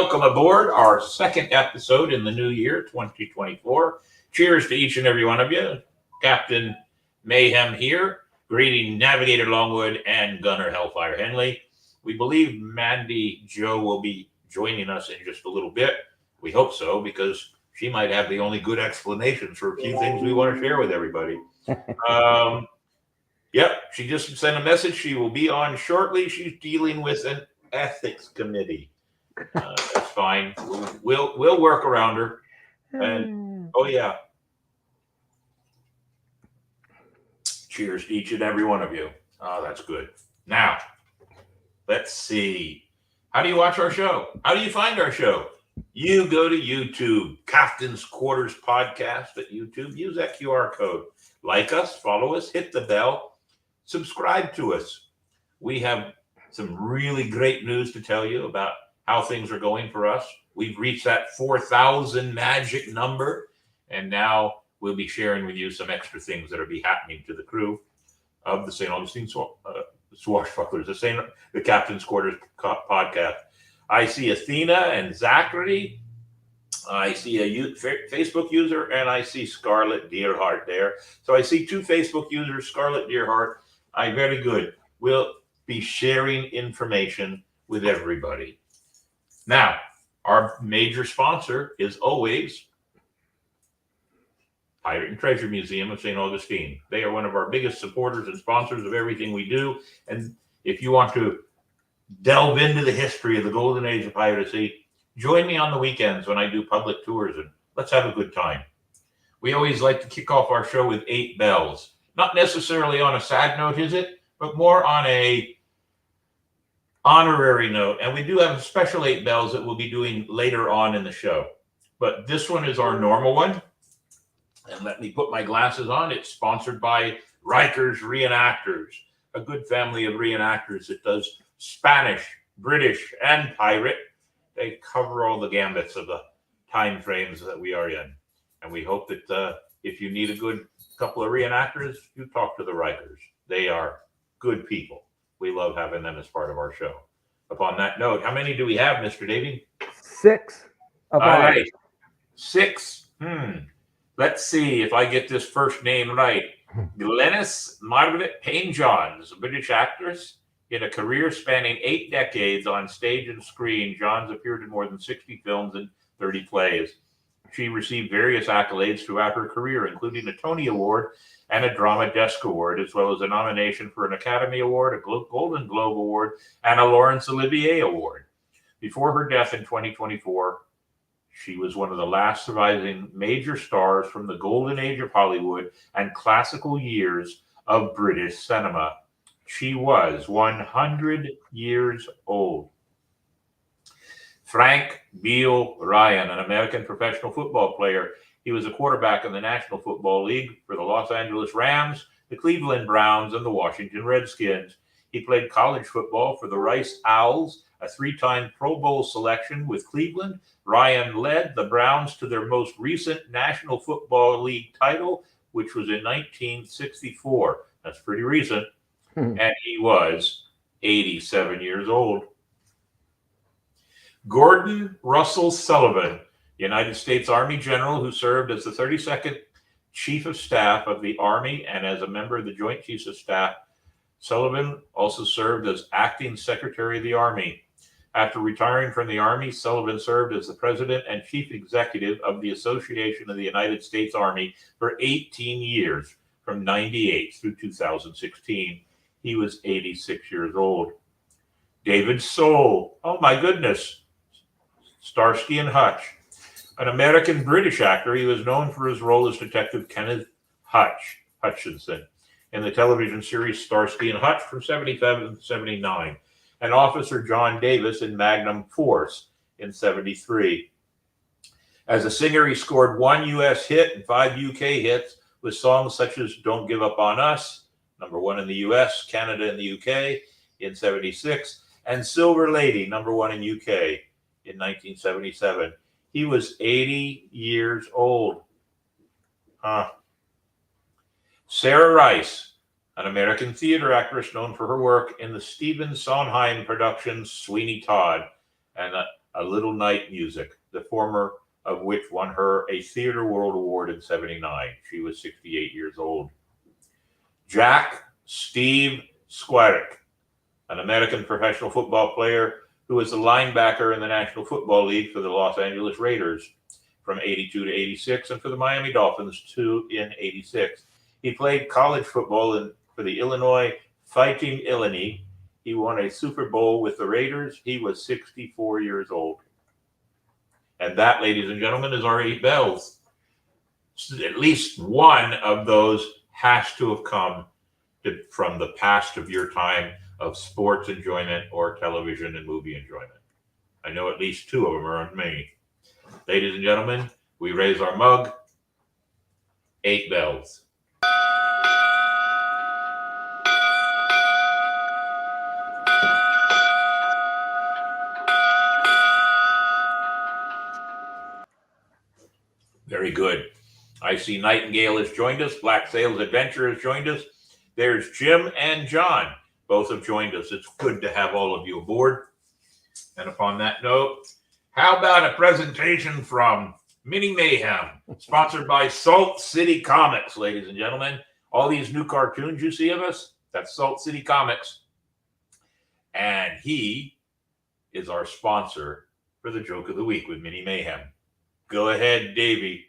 welcome aboard our second episode in the new year, 2024. Cheers to each and every one of you. Captain Mayhem here, greeting Navigator Longwood and Gunner Hellfire Henley. We believe Mandy Joe will be joining us in just a little bit. We hope so, because she might have the only good explanations for a few things we want to share with everybody. Yep, she just sent a message. She will be on shortly. She's dealing with an ethics committee. That's fine. We'll work around her. And oh yeah. Cheers to each and every one of you. Oh, that's good. Now, let's see. How do you watch our show? How do you find our show? You go to YouTube, Captain's Quarters Podcast at YouTube. Use that QR code. Like us, follow us, hit the bell, subscribe to us. We have some really great news to tell you about how things are going for us. We've reached that 4,000 magic number, and now we'll be sharing with you some extra things that will be happening to the crew of the St. Augustine Swashbucklers, the Captain's Quarters Podcast. I see Athena and Zachary. I see a Facebook user, and I see Scarlett Deerhart there. So I see two Facebook users, Scarlett Deerhart. Very good. We'll be sharing information with everybody. Now, our major sponsor is always Pirate and Treasure Museum of St. Augustine. They are one of our biggest supporters and sponsors of everything we do. And if you want to delve into the history of the golden age of piracy, join me on the weekends when I do public tours, and let's have a good time. We always like to kick off our show with 8 bells. Not necessarily on a sad note, is it? But more on a honorary note. And we do have a special 8 bells that we'll be doing later on in the show. But this one is our normal one. And let me put my glasses on. It's sponsored by Rikers Reenactors, a good family of reenactors that does Spanish, British, and pirate. They cover all the gambits of the time frames that we are in. And we hope that if you need a good couple of reenactors, you talk to the Rikers. They are good people. We love having them as part of our show. Upon that note, how many do we have, Mr. Davey? 6. All right. 6. Let's see if I get this first name right. Glenys Margaret Payne-Johns, a British actress. In a career spanning 8 decades on stage and screen, Johns appeared in more than 60 films and 30 plays. She received various accolades throughout her career, including a Tony Award and a Drama Desk Award, as well as a nomination for an Academy Award, a Golden Globe Award, and a Laurence Olivier Award. Before her death in 2024, she was one of the last surviving major stars from the golden age of Hollywood and classical years of British cinema. She was 100 years old. Frank Beal Ryan, an American professional football player. He was a quarterback in the National Football League for the Los Angeles Rams, the Cleveland Browns, and the Washington Redskins. He played college football for the Rice Owls, a 3-time Pro Bowl selection with Cleveland. Ryan led the Browns to their most recent National Football League title, which was in 1964. That's pretty recent. And he was 87 years old. Gordon Russell Sullivan, United States Army general who served as the 32nd Chief of Staff of the Army and as a member of the Joint Chiefs of Staff. Sullivan also served as acting Secretary of the Army. After retiring from the Army, Sullivan served as the President and Chief Executive of the Association of the United States Army for 18 years, from 98 through 2016. He was 86 years old. David Soul, oh my goodness, Starsky and Hutch. An American-British actor, he was known for his role as Detective Kenneth Hutchinson in the television series Starsky and Hutch from 77 to 79, and Officer John Davis in Magnum Force in 73. As a singer, he scored 1 U.S. hit and 5 UK hits with songs such as Don't Give Up on Us, #1 in the U.S., Canada, and the UK in 76, and Silver Lady, #1 in UK in 1977. He was 80 years old. Sarah Rice, an American theater actress known for her work in the Stephen Sondheim production Sweeney Todd, and A Little Night Music, the former of which won her a Theatre World Award in '79. She was 68 years old. Jack Steve Squarick, an American professional football player who was a linebacker in the National Football League for the Los Angeles Raiders from 82 to 86 and for the Miami Dolphins in 86. He played college football for the Illinois Fighting Illini. He won a Super Bowl with the Raiders. He was 64 years old. And that, ladies and gentlemen, is our 8 bells. At least one of those has to have come from the past of your time of sports enjoyment or television and movie enjoyment. I know at least 2 of them are on me. Ladies and gentlemen, we raise our mug. 8 bells. Very good. I see Nightingale has joined us. Black Sails Adventure has joined us. There's Jim and John. Both have joined us. It's good to have all of you aboard. And upon that note, how about a presentation from Mini Mayhem, sponsored by Salt City Comics, ladies and gentlemen. All these new cartoons you see of us, that's Salt City Comics. And he is our sponsor for the Joke of the Week with Mini Mayhem. Go ahead, Davey.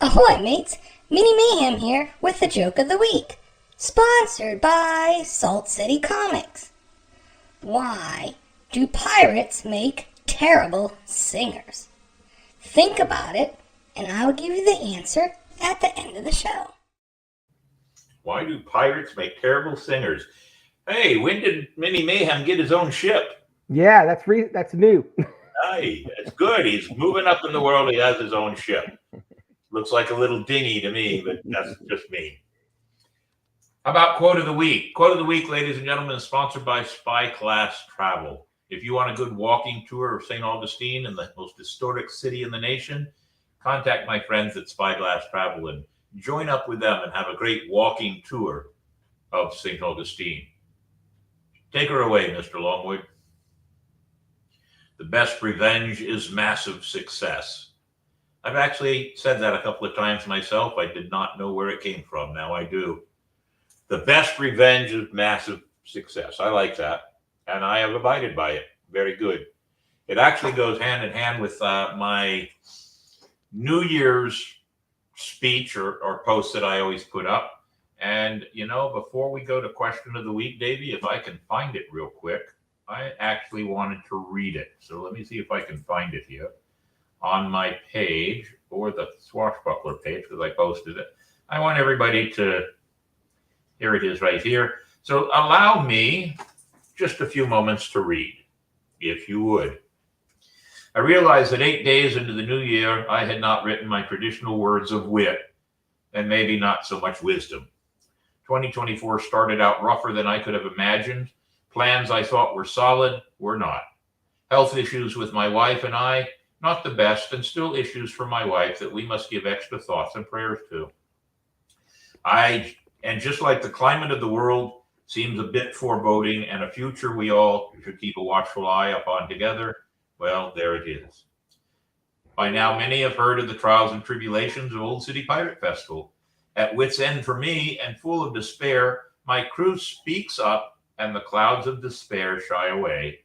Ahoy, mates! Mini Mayhem here with the Joke of the Week, sponsored by Salt City Comics. Why do pirates make terrible singers? Think about it, and I'll give you the answer at the end of the show. Why do pirates make terrible singers? Hey, when did Mini Mayhem get his own ship? Yeah, that's new. Hey, it's good. He's moving up in the world. He has his own ship. Looks like a little dinghy to me, but that's just me. How about Quote of the Week? Quote of the Week, ladies and gentlemen, is sponsored by Spy Class Travel. If you want a good walking tour of St. Augustine and the most historic city in the nation, contact my friends at Spy Class Travel and join up with them and have a great walking tour of St. Augustine. Take her away, Mr. Longwood. The best revenge is massive success. I've actually said that a couple of times myself. I did not know where it came from. Now I do. The best revenge is massive success. I like that. And I have abided by it. Very good. It actually goes hand in hand with my New Year's speech or post that I always put up. And, you know, before we go to question of the week, Davey, if I can find it real quick, I actually wanted to read it. So let me see if I can find it here on my page or the Swashbuckler page because I posted it. I want everybody to, here it is right here. So allow me just a few moments to read, if you would. I realized that 8 days into the new year, I had not written my traditional words of wit and maybe not so much wisdom. 2024 started out rougher than I could have imagined. Plans I thought were solid were not. Health issues with my wife and I, not the best, and still issues for my wife that we must give extra thoughts and prayers to. And just like the climate of the world seems a bit foreboding and a future we all should keep a watchful eye upon together, well, there it is. By now, many have heard of the trials and tribulations of Old City Pirate Festival. At wit's end for me and full of despair, my crew speaks up and the clouds of despair shy away,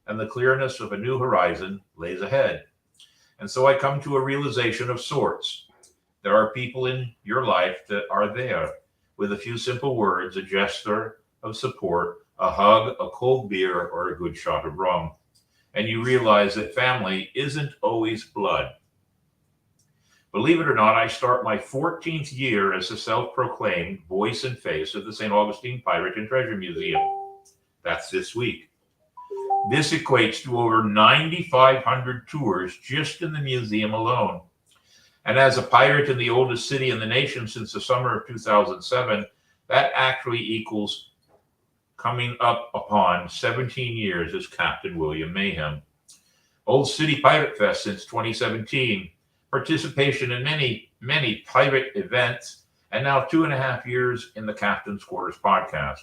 and the clearness of a new horizon lays ahead. And so I come to a realization of sorts. There are people in your life that are there with a few simple words, a gesture of support, a hug, a cold beer, or a good shot of rum. And you realize that family isn't always blood. Believe it or not, I start my 14th year as the self-proclaimed voice and face of the St. Augustine Pirate and Treasure Museum. That's this week. This equates to over 9,500 tours just in the museum alone. And as a pirate in the oldest city in the nation since the summer of 2007, that actually equals coming up upon 17 years as Captain William Mayhem. Old City Pirate Fest since 2017, participation in many pirate events, and now 2.5 years in the Captain's Quarters podcast.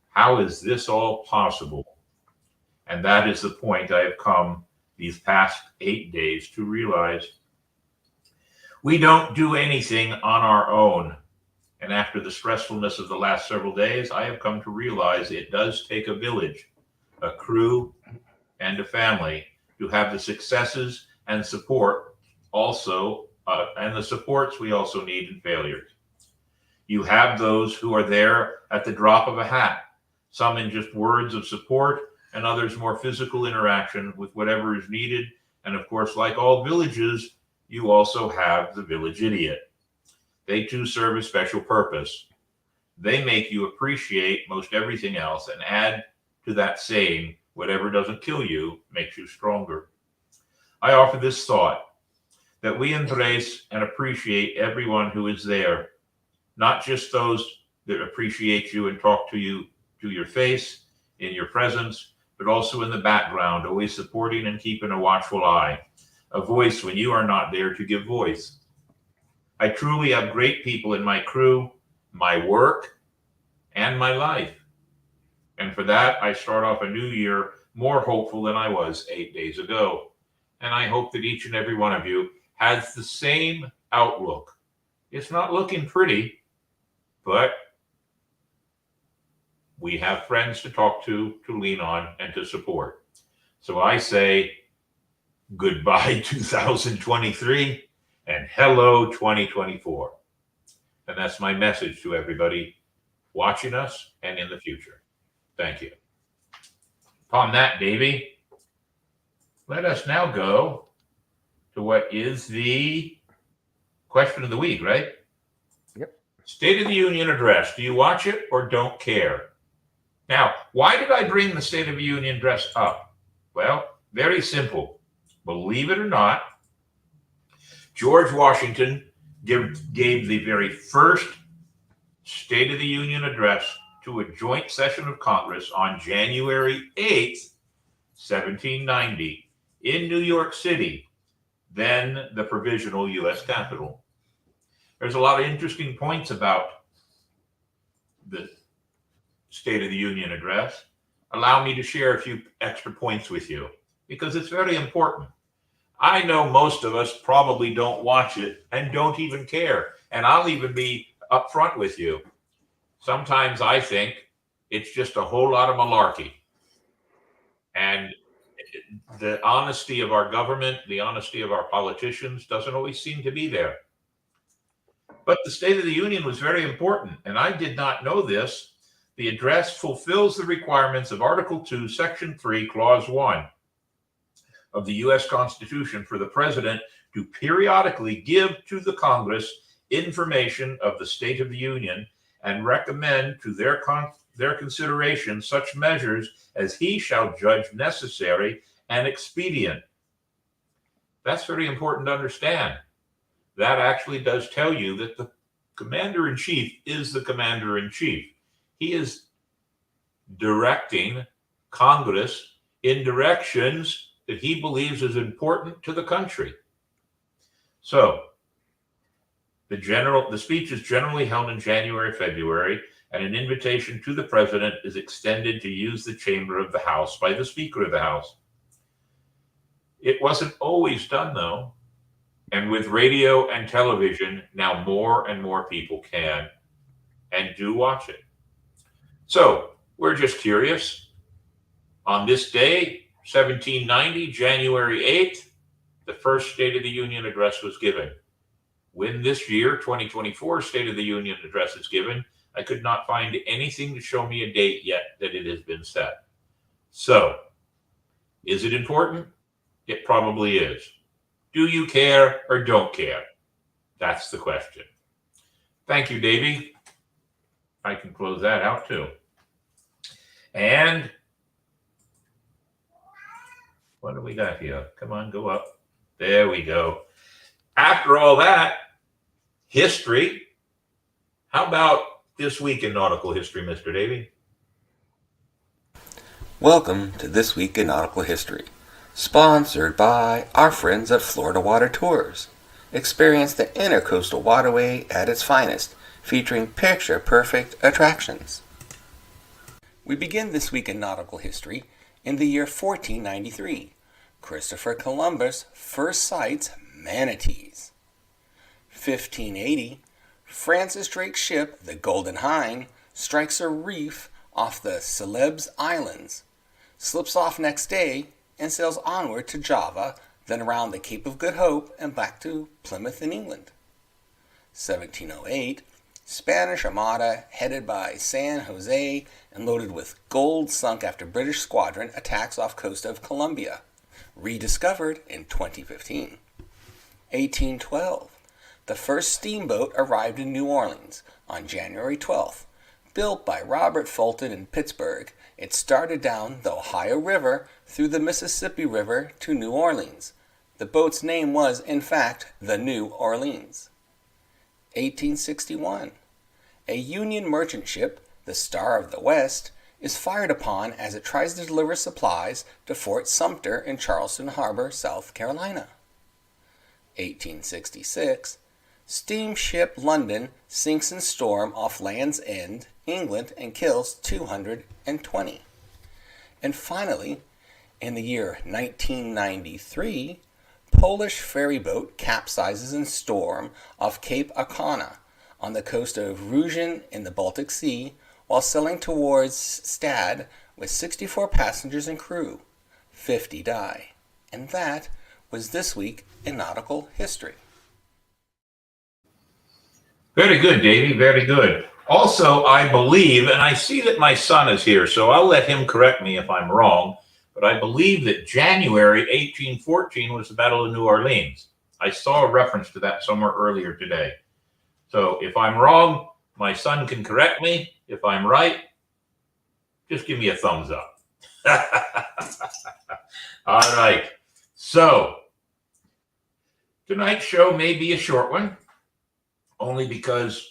How is this all possible? And that is the point I have come these past 8 days to realize we don't do anything on our own. And after the stressfulness of the last several days, I have come to realize it does take a village, a crew, and a family to have the successes and support also, and the supports we also need in failures. You have those who are there at the drop of a hat, some in just words of support, and others more physical interaction with whatever is needed. And of course, like all villages, you also have the village idiot. They too serve a special purpose. They make you appreciate most everything else and add to that saying, whatever doesn't kill you makes you stronger. I offer this thought that we embrace and appreciate everyone who is there, not just those that appreciate you and talk to you to your face, in your presence, but also in the background, always supporting and keeping a watchful eye, a voice when you are not there to give voice. I truly have great people in my crew, my work, and my life. And for that, I start off a new year more hopeful than I was 8 days ago. And I hope that each and every one of you has the same outlook. It's not looking pretty, but we have friends to talk to lean on, and to support. So I say goodbye 2023 and hello 2024. And that's my message to everybody watching us and in the future. Thank you. Upon that, Davey, let us now go to what is the question of the week, right? Yep. State of the Union address. Do you watch it or don't care? Now, why did I bring the State of the Union address up? Well, very simple. Believe it or not, George Washington gave the very first State of the Union address to a joint session of Congress on January 8th, 1790, in New York City, then the provisional U.S. capital. There's a lot of interesting points about the State of the Union address. Allow me to share a few extra points with you, because it's very important. I know most of us probably don't watch it and don't even care. And I'll even be upfront with you. Sometimes I think it's just a whole lot of malarkey. And the honesty of our government, the honesty of our politicians doesn't always seem to be there. But the State of the Union was very important, and I did not know this. The address fulfills the requirements of Article 2, Section 3, Clause 1 of the U.S. Constitution for the President to periodically give to the Congress information of the State of the Union and recommend to their consideration such measures as he shall judge necessary and expedient. That's very important to understand. That actually does tell you that the commander-in-chief is the commander-in-chief. He is directing Congress in directions that he believes is important to the country. So, the speech is generally held in January, February, and an invitation to the president is extended to use the chamber of the House by the Speaker of the House. It wasn't always done, though. And with radio and television, now more and more people can and do watch it. So, we're just curious. On this day, 1790, January 8th, the first State of the Union address was given. When this year, 2024, State of the Union address is given, I could not find anything to show me a date yet that it has been set. So, is it important? It probably is. Do you care or don't care? That's the question. Thank you, Davey. I can close that out too. And what do we got here? Come on, go up. There we go. After all that, history. How about this week in nautical history, Mr. Davey? Welcome to This Week in Nautical History, sponsored by our friends at Florida Water Tours. Experience the Intercoastal Waterway at its finest, featuring picture-perfect attractions. We begin This Week in Nautical History in the year 1493. Christopher Columbus first sights manatees. 1580, Francis Drake's ship, the Golden Hind, strikes a reef off the Celebes Islands, slips off next day, and sails onward to Java, then around the Cape of Good Hope and back to Plymouth in England. 1708, Spanish Armada, headed by San Jose and loaded with gold sunk after British squadron attacks off coast of Colombia, rediscovered in 2015. 1812, the first steamboat arrived in New Orleans on January 12th. Built by Robert Fulton in Pittsburgh, it started down the Ohio River through the Mississippi River to New Orleans. The boat's name was, in fact, the New Orleans. 1861, a Union merchant ship, the Star of the West, is fired upon as it tries to deliver supplies to Fort Sumter in Charleston Harbor, South Carolina. 1866, steamship London sinks in storm off Land's End, England, and kills 220. And finally, in the year 1993, Polish ferryboat capsizes in storm off Cape Akana on the coast of Ruzhin in the Baltic Sea while sailing towards Stad with 64 passengers and crew. 50 die. And that was this week in nautical history. Very good, Davey. Very good. Also, I believe, and I see that my son is here, so I'll let him correct me if I'm wrong, but I believe that January 1814 was the Battle of New Orleans. I saw a reference to that somewhere earlier today. So if I'm wrong, my son can correct me. If I'm right, just give me a thumbs up. All right. So tonight's show may be a short one, only because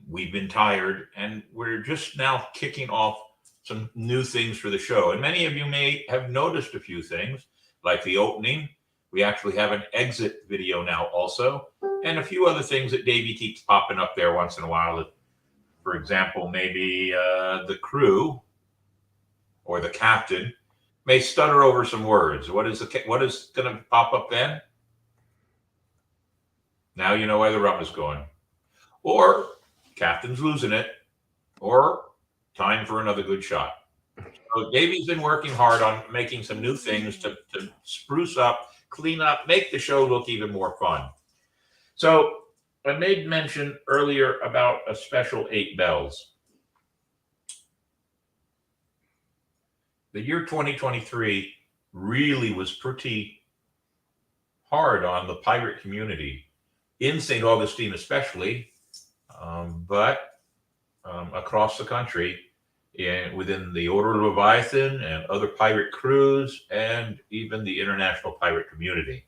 we've been tired and we're just now kicking off some new things for the show. And many of you may have noticed a few things, like the opening. We actually have an exit video now also, and a few other things that Davey keeps popping up there once in a while. For example, maybe the crew or the captain may stutter over some words. What is going to pop up then? Now you know where the rum is going. Or captain's losing it, or time for another good shot. So Davey's been working hard on making some new things to spruce up, clean up, make the show look even more fun. So I made mention earlier about a special 8 bells. The year 2023 really was pretty hard on the pirate community, in St. Augustine especially, but across the country, within the Order of Leviathan and other pirate crews, and even the international pirate community.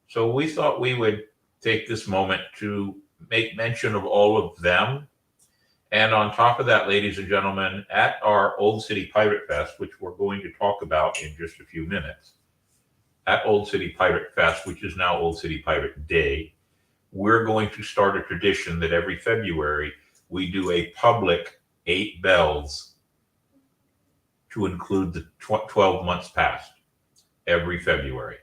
So we thought we would take this moment to make mention of all of them. And on top of that, ladies and gentlemen, at our Old City Pirate Fest, which we're going to talk about in just a few minutes, at Old City Pirate Fest, which is now Old City Pirate Day, we're going to start a tradition that every February we do a public 8 bells to include the 12 months past every February.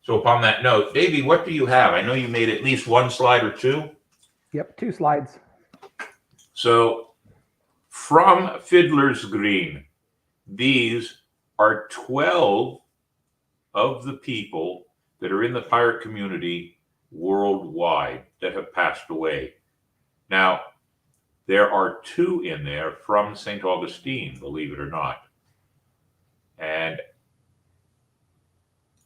So upon that note, Davey, what do you have? I know you made at least one slide or two. Yep, 2 slides. So from Fiddler's Green, these are 12 of the people that are in the pirate community worldwide that have passed away. Now, there are 2 in there from St. Augustine, believe it or not. And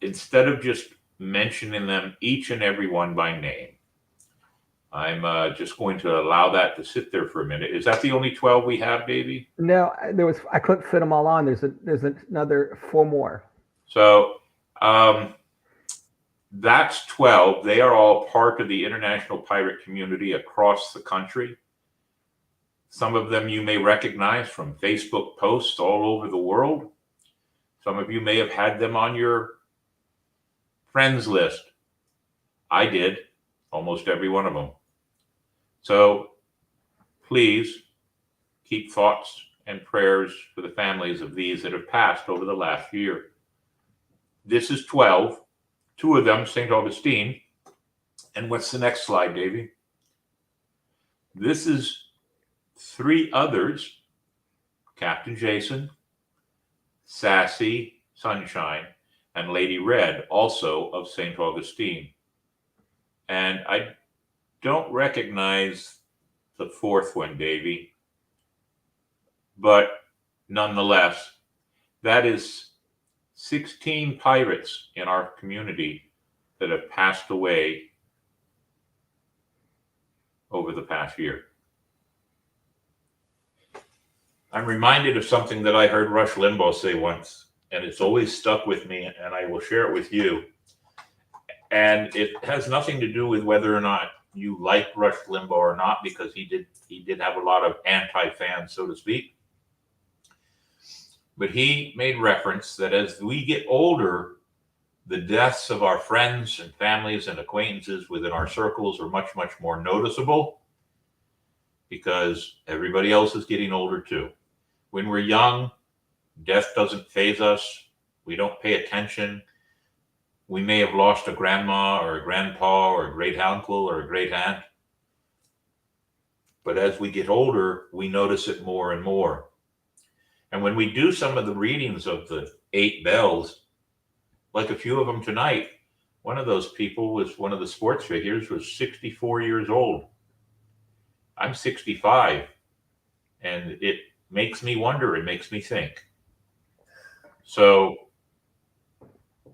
instead of just mentioning them each and every one by name, I'm just going to allow that to sit there for a minute. Is that the only 12 we have, Davey? No, I couldn't fit them all on. There's another 4 more. So that's 12. They are all part of the international pirate community across the country. Some of them you may recognize from Facebook posts all over the world. Some of you may have had them on your friends list. I did, almost every one of them. So please keep thoughts and prayers for the families of these that have passed over the last year. This is 12. 2 of them, St. Augustine. And what's the next slide, Davey? This is 3 others, Captain Jason, Sassy, Sunshine, and Lady Red, also of St. Augustine. And I don't recognize the 4th one, Davey, but nonetheless, that is 16 pirates in our community that have passed away over the past year. I'm reminded of something that I heard Rush Limbaugh say once, and it's always stuck with me, and I will share it with you. And it has nothing to do with whether or not you like Rush Limbaugh or not, because he did have a lot of anti-fans, so to speak. But he made reference that as we get older, the deaths of our friends and families and acquaintances within our circles are much, much more noticeable, because everybody else is getting older too. When we're young, death doesn't faze us. We don't pay attention. We may have lost a grandma or a grandpa or a great uncle or a great aunt. But as we get older, we notice it more and more. And when we do some of the readings of the 8 bells, like a few of them tonight, one of those people was one of the sports figures, was 64 years old. I'm 65, and it makes me wonder, it makes me think. So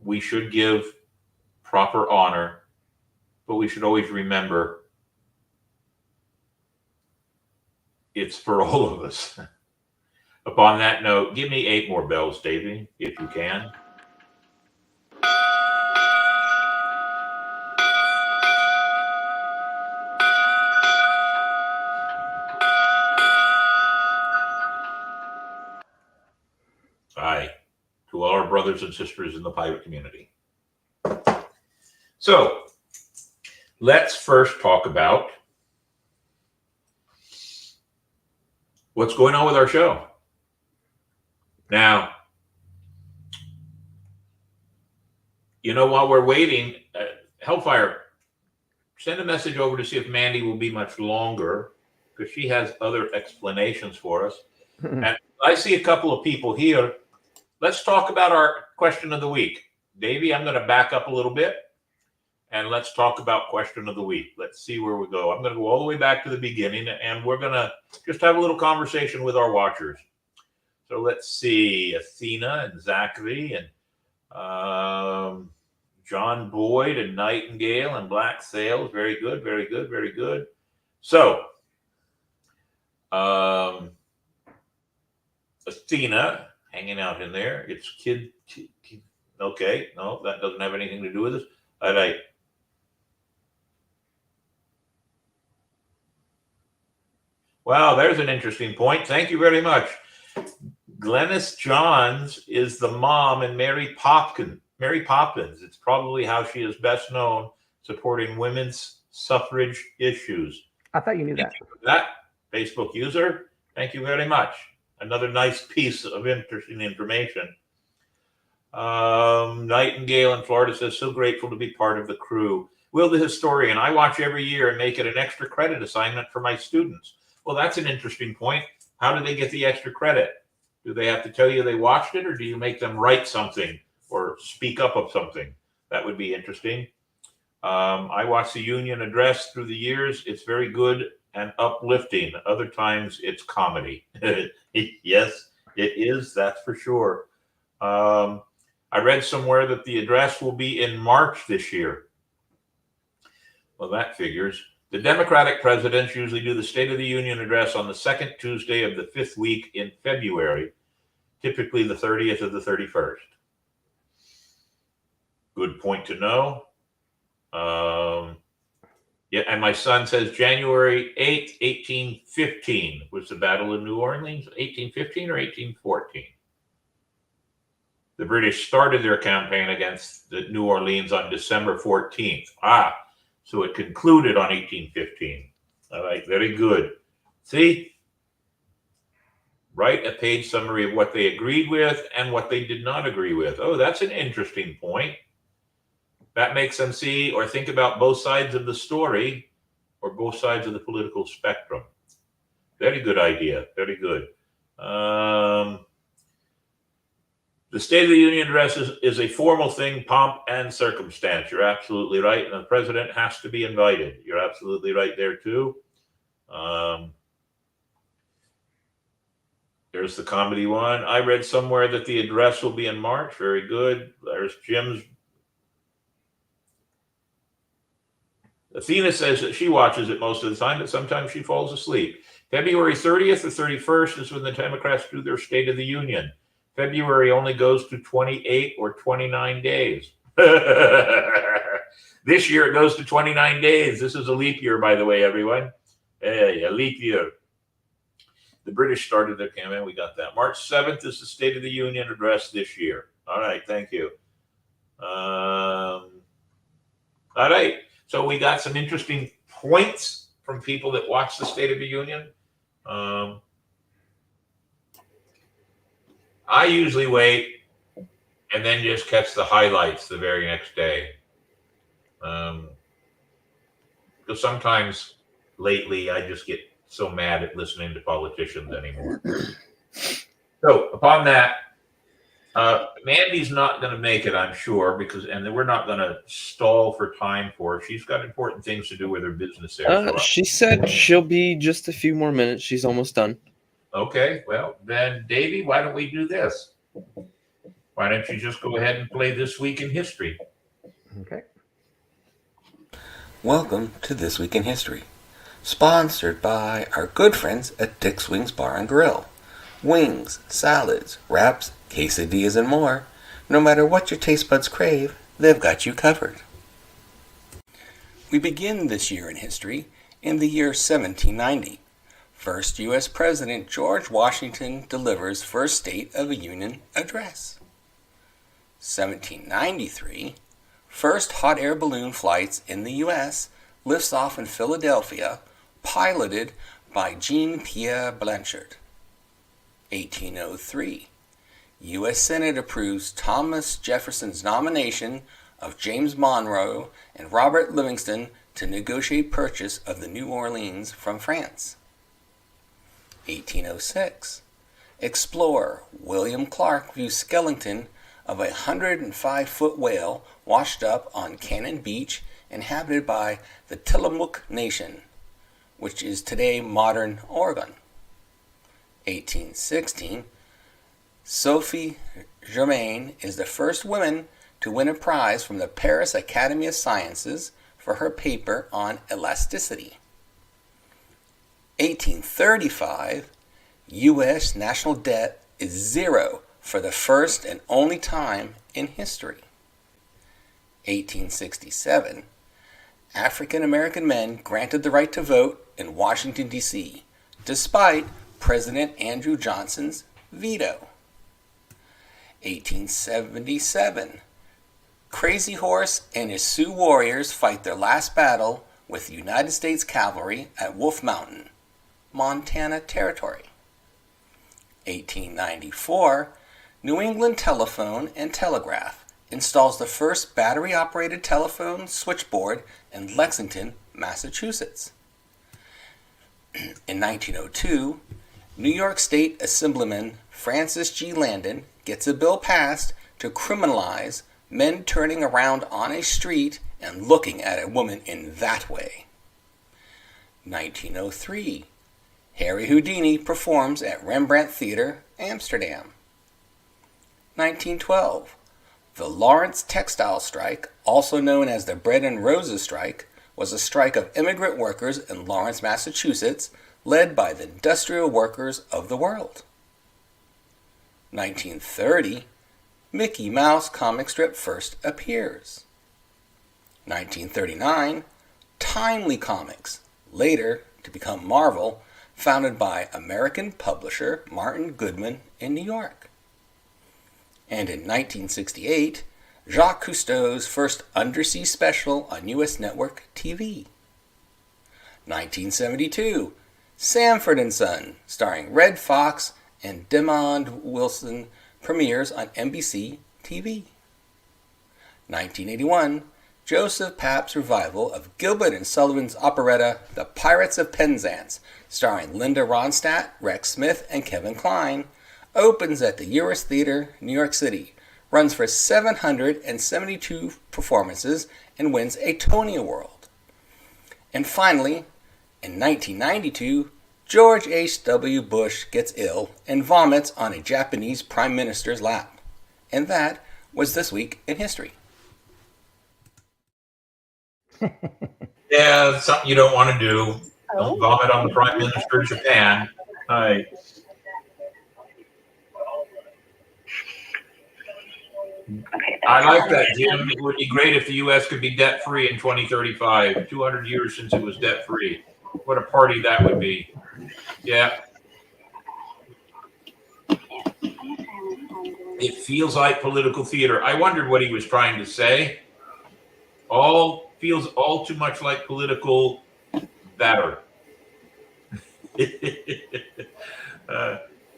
we should give proper honor, but we should always remember it's for all of us. Upon that note, give me 8 more bells, Davey, if you can. Aye, to all our brothers and sisters in the pirate community. So, let's first talk about what's going on with our show. Now, while we're waiting, Hellfire, send a message over to see if Mandy will be much longer, because she has other explanations for us. And I see a couple of people here. Let's talk about our question of the week. Davey, I'm going to back up a little bit, and let's talk about question of the week. Let's see where we go. I'm going to go all the way back to the beginning, and we're going to just have a little conversation with our watchers. So let's see, Athena and Zachary and John Boyd and Nightingale and Black Sails. Very good, very good, very good. So, Athena, hanging out in there. It's kid. Okay, no, that doesn't have anything to do with this. All right. Wow, there's an interesting point. Thank you very much. Glennis Johns is the mom in Mary Poppins. It's probably how she is best known, supporting women's suffrage issues. I thought you knew that. Thank you for that, Facebook user. Thank you very much. Another nice piece of interesting information. Nightingale in Florida says, so grateful to be part of the crew. Will the historian, I watch every year and make it an extra credit assignment for my students. Well, that's an interesting point. How do they get the extra credit? Do they have to tell you they watched it, or do you make them write something or speak up of something? That would be interesting. I watched the Union address through the years. It's very good and uplifting. Other times it's comedy. Yes, it is. That's for sure. I read somewhere that the address will be in March this year. Well, that figures. The Democratic presidents usually do the State of the Union address on the second Tuesday of the 5th week in February, typically the 30th or the 31st. Good point to know. Yeah, and my son says January 8th, 1815 was the Battle of New Orleans. 1815 or 1814? The British started their campaign against the New Orleans on December 14th. So it concluded on 1815. All right, very good. See? write a page summary of what they agreed with and what they did not agree with. Oh, that's an interesting point. That makes them see or think about both sides of the story or both sides of the political spectrum. Very good idea. Very good. The State of the Union address is a formal thing, pomp and circumstance. You're absolutely right. And the president has to be invited. You're absolutely right there, too. There's the comedy one. I read somewhere that the address will be in March. Very good. There's Jim's. Athena says that she watches it most of the time, but sometimes she falls asleep. February 30th or 31st is when the Democrats do their State of the Union. February only goes to 28 or 29 days. This year it goes to 29 days. This is a leap year, by the way, everyone. Hey, a leap year. The British started their campaign. We got that. March 7th is the State of the Union address this year. All right. Thank you. All right. So we got some interesting points from people that watch the State of the Union. I usually wait and then just catch the highlights the very next day. Because sometimes lately I just get so mad at listening to politicians anymore. So upon that, Mandy's not going to make it, I'm sure, and we're not going to stall for time for her. She's got important things to do with her business there. She said she'll be just a few more minutes. She's almost done. Okay, well, then, Davey, why don't we do this? Why don't you just go ahead and play This Week in History? Okay. Welcome to This Week in History, sponsored by our good friends at Dick's Wings Bar and Grill. Wings, salads, wraps, quesadillas, and more. No matter what your taste buds crave, they've got you covered. We begin this year in history in the year 1790. First U.S. President George Washington delivers first State of the Union address. 1793. First hot air balloon flights in the U.S. lifts off in Philadelphia, piloted by Jean-Pierre Blanchard. 1803. U.S. Senate approves Thomas Jefferson's nomination of James Monroe and Robert Livingston to negotiate purchase of the New Orleans from France. 1806. Explorer William Clark views skeleton of a 105-foot whale washed up on Cannon Beach, inhabited by the Tillamook Nation, which is today modern Oregon. 1816. Sophie Germain is the first woman to win a prize from the Paris Academy of Sciences for her paper on elasticity. 1835. U.S. national debt is zero for the first and only time in history. 1867. African American men granted the right to vote in Washington, D.C., despite President Andrew Johnson's veto. 1877. Crazy Horse and his Sioux warriors fight their last battle with the United States Cavalry at Wolf Mountain, Montana Territory. 1894. New England Telephone and Telegraph installs the first battery-operated telephone switchboard in Lexington, Massachusetts. In 1902, New York State Assemblyman Francis G. Landon gets a bill passed to criminalize men turning around on a street and looking at a woman in that way. 1903. Harry Houdini performs at Rembrandt Theater, Amsterdam. 1912. The Lawrence Textile Strike, also known as the Bread and Roses Strike, was a strike of immigrant workers in Lawrence, Massachusetts, led by the industrial workers of the world. 1930. Mickey Mouse comic strip first appears. 1939. Timely Comics, later to become Marvel, founded by American publisher Martin Goodman in New York. And in 1968, Jacques Cousteau's first undersea special on U.S. network TV. 1972, Sanford and Son, starring Red Fox and Demond Wilson premieres on NBC TV. 1981, Joseph Papp's revival of Gilbert and Sullivan's operetta The Pirates of Penzance, starring Linda Ronstadt, Rex Smith, and Kevin Kline, opens at the Uris Theater, New York City, runs for 772 performances, and wins a Tony Award. And finally, in 1992, George H.W. Bush gets ill and vomits on a Japanese prime minister's lap. And that was This Week in History. Yeah, it's something you don't want to do. Don't vomit on the Prime Minister of Japan. I like that, Jim. It would be great if the U.S. could be debt-free in 2035. 200 years since it was debt-free. What a party that would be. Yeah. It feels like political theater. I wondered what he was trying to say. Feels all too much like political batter.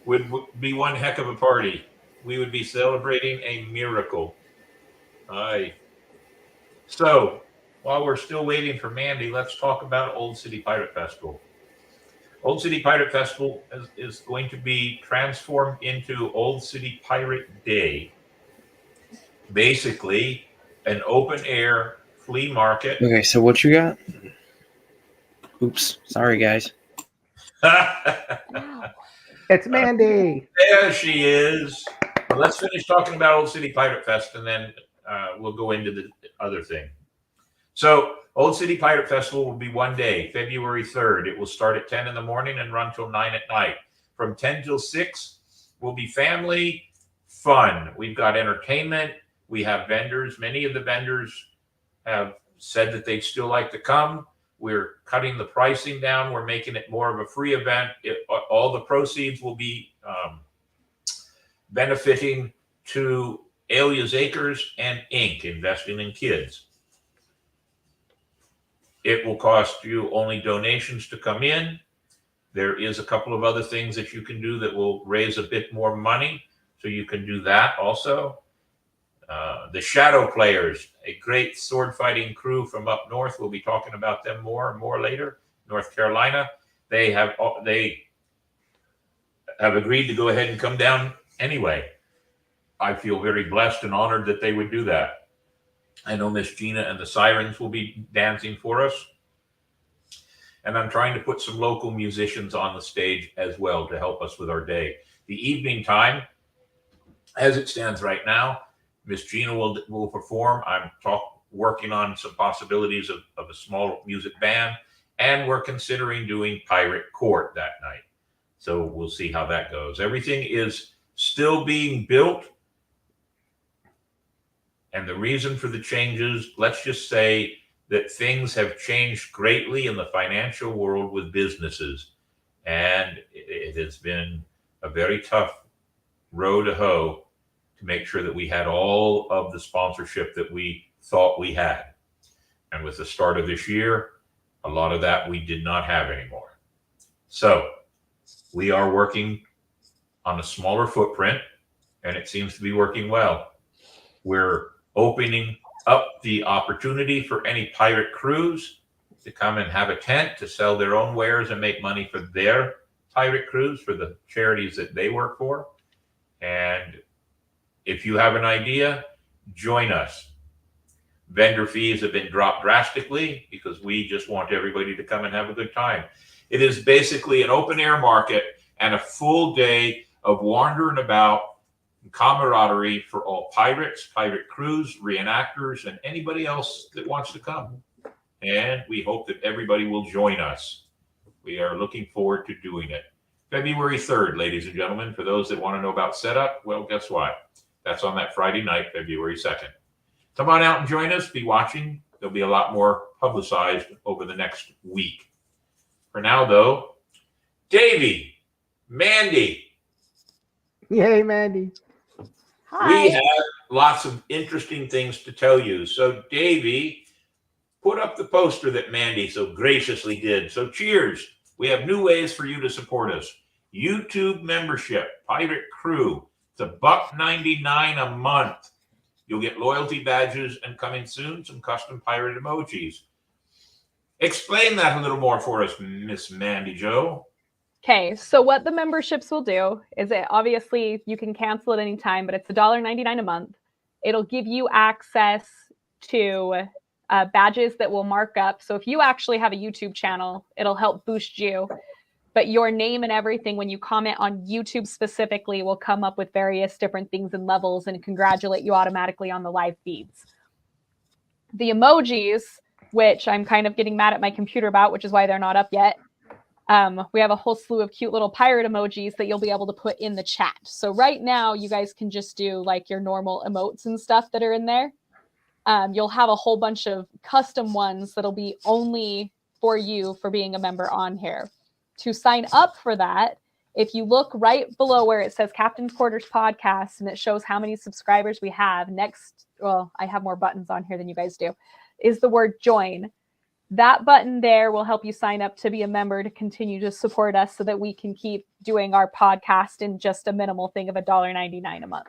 Would be one heck of a party. We would be celebrating a miracle. So, while we're still waiting for Mandy, let's talk about Old City Pirate Festival. Old City Pirate Festival is going to be transformed into Old City Pirate Day. Basically, an open-air flea market. Okay, so what you got? Oops, sorry guys. It's Mandy. There she is. Well, let's finish talking about Old City Pirate Fest, and then we'll go into the other thing. So, Old City Pirate Festival will be one day, February 3rd. It will start at 10 in the morning and run till 9 at night. From 10 till 6 will be family fun. We've got entertainment. We have vendors. Many of the vendors have said that they'd still like to come. We're cutting the pricing down. We're making it more of a free event. All the proceeds will be benefiting to Alia's Acres and Inc., investing in kids. It will cost you only donations to come in. There is a couple of other things that you can do that will raise a bit more money, so you can do that also. The Shadow Players, a great sword fighting crew from up north. We'll be talking about them more and more later. North Carolina. They have agreed to go ahead and come down anyway. I feel very blessed and honored that they would do that. I know Miss Gina and the Sirens will be dancing for us. And I'm trying to put some local musicians on the stage as well to help us with our day. The evening time, as it stands right now, Miss Gina will perform. I'm working on some possibilities of a small music band, and we're considering doing Pirate Court that night. So we'll see how that goes. Everything is still being built. And the reason for the changes, let's just say that things have changed greatly in the financial world with businesses. And it has been a very tough row to hoe to make sure that we had all of the sponsorship that we thought we had. And with the start of this year, a lot of that we did not have anymore. So we are working on a smaller footprint, and it seems to be working well. We're opening up the opportunity for any pirate crews to come and have a tent to sell their own wares and make money for their pirate crews, for the charities that they work for. And if you have an idea, join us. Vendor fees have been dropped drastically because we just want everybody to come and have a good time. It is basically an open air market and a full day of wandering about, camaraderie for all pirates, pirate crews, reenactors, and anybody else that wants to come. And we hope that everybody will join us. We are looking forward to doing it. February 3rd, ladies and gentlemen. For those that want to know about setup, well, guess what? That's on that Friday night, February 2nd. Come on out and join us. Be watching. There'll be a lot more publicized over the next week. For now, though, Davey, Mandy. Yay, Mandy. We have lots of interesting things to tell you. So, Davey, put up the poster that Mandy so graciously did. So, cheers. We have new ways for you to support us. YouTube membership, Pirate Crew. It's $1.99 a month. You'll get loyalty badges and coming soon, some custom pirate emojis. Explain that a little more for us, Miss Mandy Jo. Okay, so what the memberships will do is it obviously you can cancel at any time, but it's $1.99 a month. It'll give you access to badges that will mark up. So if you actually have a YouTube channel, it'll help boost you. But your name and everything, when you comment on YouTube specifically, will come up with various different things and levels and congratulate you automatically on the live feeds. The emojis, which I'm kind of getting mad at my computer about, which is why they're not up yet. We have a whole slew of cute little pirate emojis that you'll be able to put in the chat. So right now, you guys can just do like your normal emotes and stuff that are in there. You'll have a whole bunch of custom ones that'll be only for you for being a member on here. To sign up for that, if you look right below where it says Captain's Quarters Podcast and it shows how many subscribers we have, next, well, I have more buttons on here than you guys do, is the word join. That button there will help you sign up to be a member to continue to support us so that we can keep doing our podcast in just a minimal thing of $1.99 a month.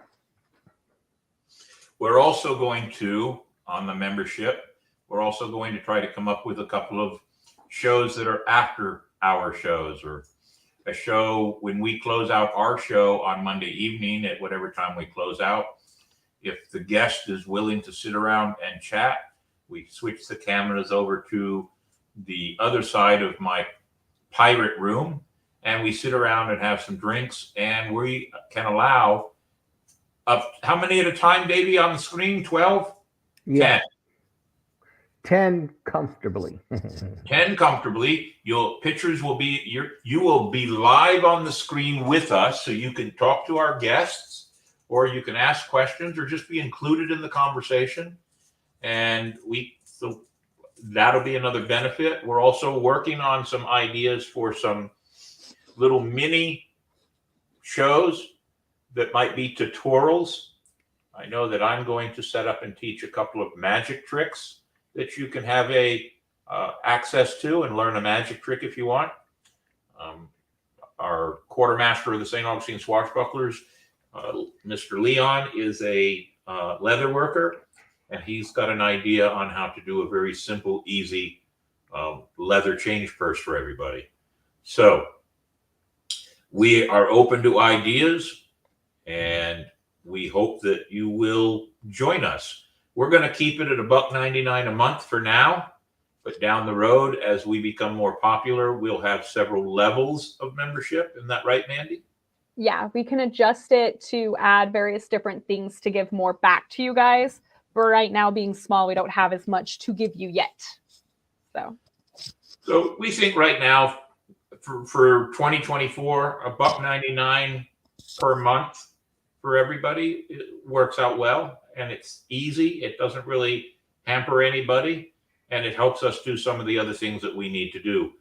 We're also going to, on the membership, we're also going to try to come up with a couple of shows that are after our shows, or a show when we close out our show on Monday evening at whatever time we close out. If the guest is willing to sit around and chat, we switch the cameras over to the other side of my pirate room and we sit around and have some drinks, and we can allow up how many at a time, Davey, on the screen? 12? Yeah. 10. 10 comfortably. 10 comfortably. Pictures will be you will be live on the screen with us, so you can talk to our guests, or you can ask questions, or just be included in the conversation. And so that'll be another benefit. We're also working on some ideas for some little mini shows that might be tutorials. I know that I'm going to set up and teach a couple of magic tricks that you can have access to and learn a magic trick if you want. Our quartermaster of the St. Augustine Swashbucklers, Mr. Leon, is a leather worker, and he's got an idea on how to do a very simple, easy leather change purse for everybody. So we are open to ideas, and we hope that you will join us. We're going to keep it at $1.99 a month for now, but down the road, as we become more popular, we'll have several levels of membership. Isn't that right, Mandy? Yeah, we can adjust it to add various different things to give more back to you guys. But right now, being small, we don't have as much to give you yet. So we think right now for 2024, $1.99 per month for everybody, it works out well. And it's easy. It doesn't really hamper anybody. And it helps us do some of the other things that we need to do.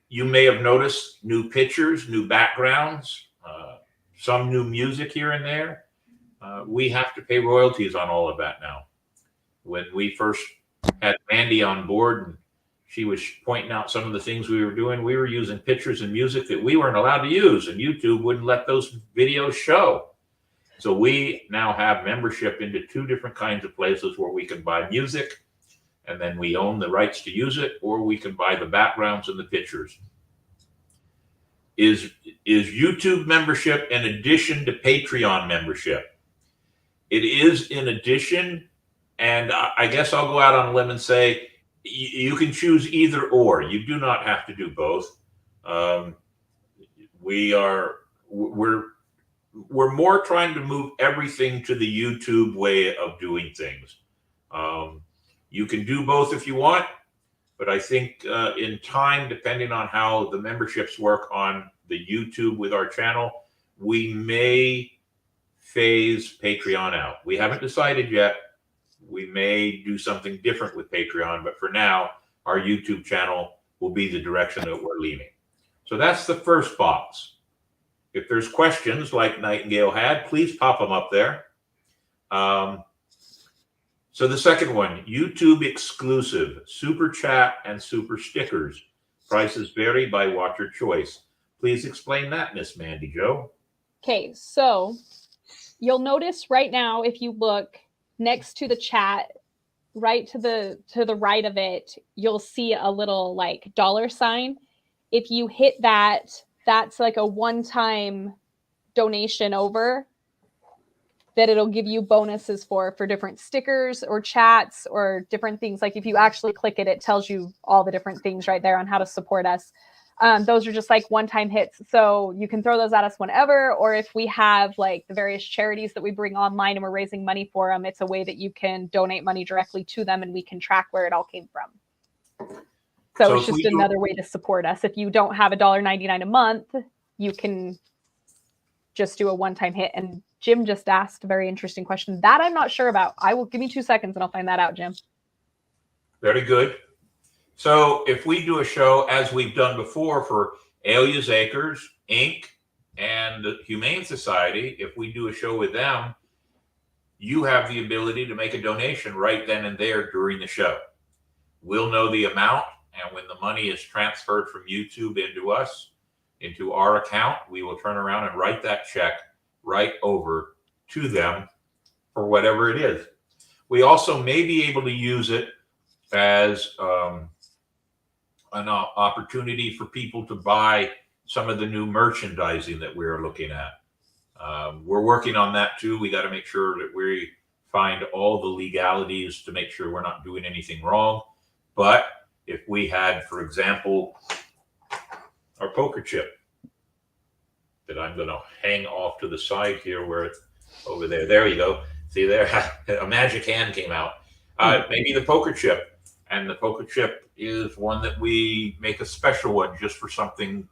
You may have noticed new pictures, new backgrounds, some new music here and there. We have to pay royalties on all of that now. When we first had Mandy on board and she was pointing out some of the things we were doing, we were using pictures and music that we weren't allowed to use, and YouTube wouldn't let those videos show. So we now have membership into 2 different kinds of places where we can buy music, and then we own the rights to use it, or we can buy the backgrounds and the pictures. Is YouTube membership in addition to Patreon membership? It is in addition, and I guess I'll go out on a limb and say you can choose either or. You do not have to do both. We're more trying to move everything to the YouTube way of doing things. You can do both if you want, but I think in time, depending on how the memberships work on the YouTube with our channel, we may phase Patreon out. We haven't decided yet. We may do something different with Patreon, but for now, our YouTube channel will be the direction that we're leaning. So that's the first box. If there's questions like Nightingale had, please pop them up there. So the second one, YouTube exclusive, super chat and super stickers. Prices vary by watcher choice. Please explain that, Miss Mandy Jo. Okay, so you'll notice right now, if you look next to the chat, right to the right of it, you'll see a little like dollar sign. If you hit that, that's like a one-time donation over that it'll give you bonuses for different stickers or chats or different things. Like if you actually click it, it tells you all the different things right there on how to support us. Those are just like one-time hits. So you can throw those at us whenever, or if we have like the various charities that we bring online and we're raising money for them, it's a way that you can donate money directly to them and we can track where it all came from. So it's just another way to support us. If you don't have $1.99 a month, you can just do a one-time hit. And Jim just asked a very interesting question that I'm not sure about. I will give me 2 seconds and I'll find that out, Jim. Very good. So if we do a show, as we've done before for Alia's Acres, Inc., and the Humane Society, if we do a show with them, you have the ability to make a donation right then and there during the show. We'll know the amount, and when the money is transferred from YouTube into us, into our account, we will turn around and write that check right over to them for whatever it is. We also may be able to use it as an opportunity for people to buy some of the new merchandising that we're looking at. We're working on that too. We got to make sure that we find all the legalities to make sure we're not doing anything wrong. But if we had, for example, our poker chip that I'm going to hang off to the side here where it's over there. There you go. See there, a magic hand came out. Maybe the poker chip. And the poker chip is one that we make a special one just for something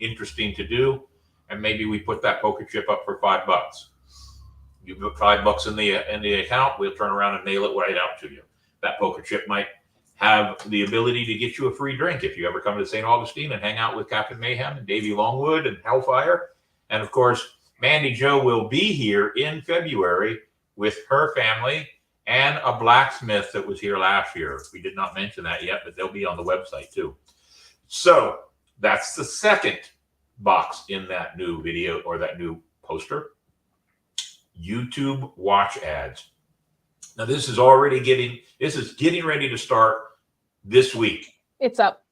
interesting to do. And maybe we put that poker chip up for $5. You put $5 in the account, we'll turn around and mail it right out to you. That poker chip might have the ability to get you a free drink if you ever come to St. Augustine and hang out with Captain Mayhem and Davy Longwood and Hellfire. And of course, Mandy Jo will be here in February with her family and a blacksmith that was here last year. We did not mention that yet, but they'll be on the website too. So that's the second box in that new video or that new poster. YouTube watch ads. Now this is getting ready to start this week. It's up.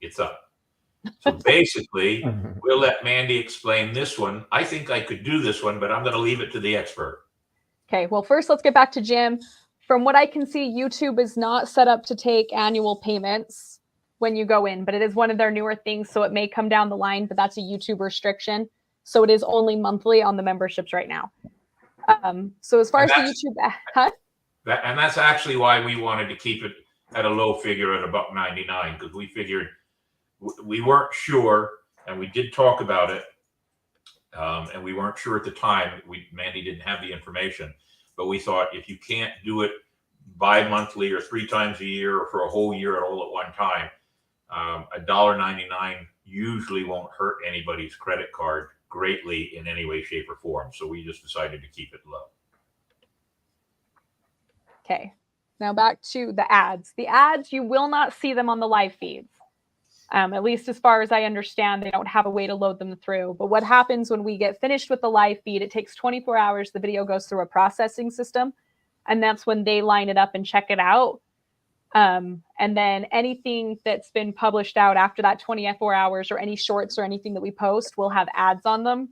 It's up. So basically, we'll let Mandy explain this one. I think I could do this one, but I'm going to leave it to the expert. Okay, well, first let's get back to Jim. From what I can see, YouTube is not set up to take annual payments when you go in, but it is one of their newer things, so it may come down the line, but that's a YouTube restriction. So it is only monthly on the memberships right now. So as far as the YouTube... And that's actually why we wanted to keep it at a low figure at $1.99, because we figured we weren't sure, and we did talk about it, and we weren't sure at the time. Mandy didn't have the information, but we thought if you can't do it bi-monthly or 3 times a year or for a whole year all at one time, $1.99 usually won't hurt anybody's credit card greatly in any way, shape, or form. So we just decided to keep it low. Okay, now back to the ads. The ads, you will not see them on the live feeds. At least as far as I understand, they don't have a way to load them through. But what happens when we get finished with the live feed, it takes 24 hours. The video goes through a processing system, and that's when they line it up and check it out. And then anything that's been published out after that 24 hours or any shorts or anything that we post will have ads on them.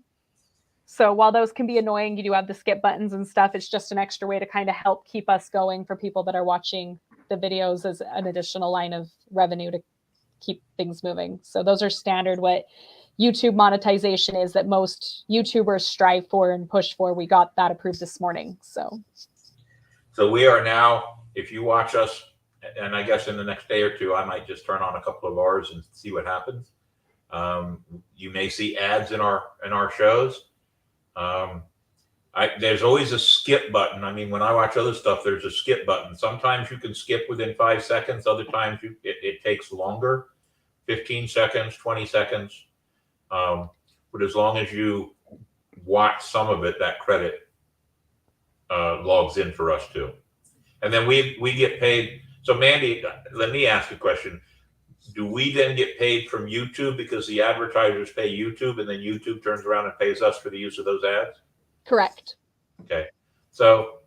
So while those can be annoying, you do have the skip buttons and stuff. It's just an extra way to kind of help keep us going for people that are watching the videos as an additional line of revenue to keep things moving. So those are standard what YouTube monetization is that most YouTubers strive for and push for. We got that approved this morning. So we are now, if you watch us, and I guess in the next day or two, I might just turn on a couple of ours and see what happens. You may see ads in our shows. There's always a skip button. I mean, when I watch other stuff, there's a skip button. Sometimes you can skip within 5 seconds. Other times it takes longer, 15 seconds, 20 seconds. But as long as you watch some of it, that credit logs in for us too. And then we get paid. So Mandy, let me ask you a question. do we then get paid from YouTube because the advertisers pay YouTube, and then YouTube turns around and pays us for the use of those ads? Correct. Okay. So,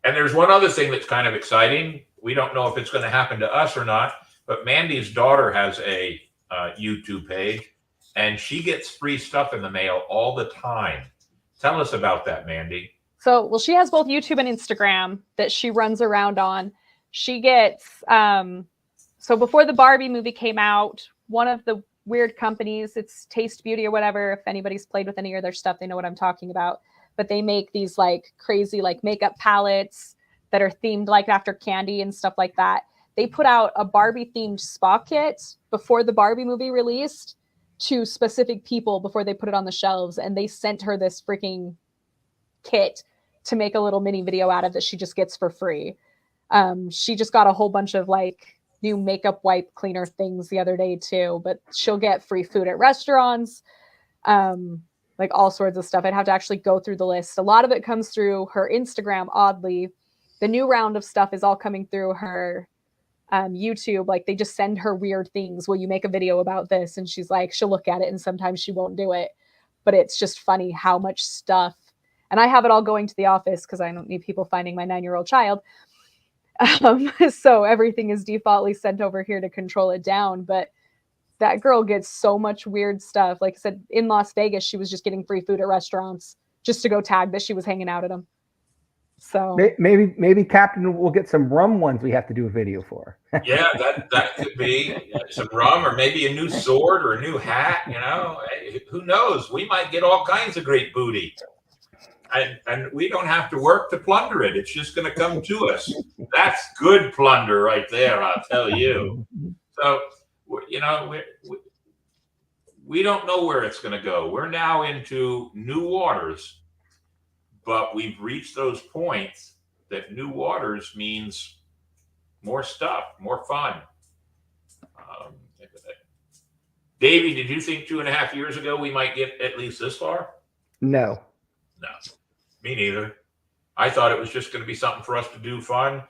and there's one other thing that's kind of exciting. We don't know if it's going to happen to us or not, but Mandy's daughter has a YouTube page, and she gets free stuff in the mail all the time. Tell us about that, Mandy. So, well, she has both YouTube and Instagram that she runs around on. She gets, so before the Barbie movie came out, one of the weird companies, it's Taste Beauty or whatever. If anybody's played with any of their stuff, they know what I'm talking about. But they make these like crazy like makeup palettes that are themed like after candy and stuff like that. They put out a Barbie themed spa kit before the Barbie movie released to specific people before they put it on the shelves. And they sent her this freaking kit to make a little mini video out of that she just gets for free. She just got a whole bunch of like new makeup wipe cleaner things the other day too, but she'll get free food at restaurants, like all sorts of stuff. I'd have to actually go through the list. A lot of it comes through her Instagram, oddly. The new round of stuff is all coming through her YouTube. Like they just send her weird things. Will you make a video about this? And she's like, she'll look at it and sometimes she won't do it. But it's just funny how much stuff. And I have it all going to the office because I don't need people finding my 9-year-old child. So everything is defaultly sent over here to control it down. But that girl gets so much weird stuff. Like I said, in Las Vegas, she was just getting free food at restaurants just to go tag that she was hanging out at them. So maybe Captain will get some rum ones we have to do a video for. Yeah, that could be some rum, or maybe a new sword or a new hat. You know, who knows? We might get all kinds of great booty. And we don't have to work to plunder it. It's just going to come to us. That's good plunder right there, I'll tell you. So, you know, we don't know where it's going to go. We're now into new waters, but we've reached those points that new waters means more stuff, more fun. Davey, did you think 2.5 years ago we might get at least this far? No. No, me neither. I thought it was just going to be something for us to do fun.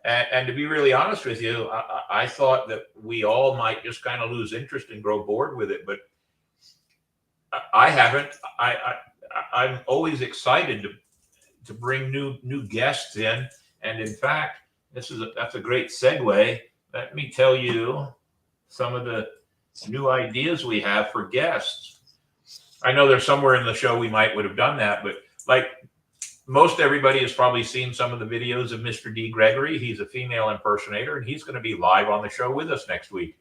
And to be really honest with you, I thought that we all might just kind of lose interest and grow bored with it. But I haven't. I'm always excited to bring new guests in. And in fact, that's a great segue. Let me tell you some of the new ideas we have for guests. I know there's somewhere in the show we would have done that, but like most everybody has probably seen some of the videos of Mr. D. Gregory. He's a female impersonator, and he's going to be live on the show with us next week.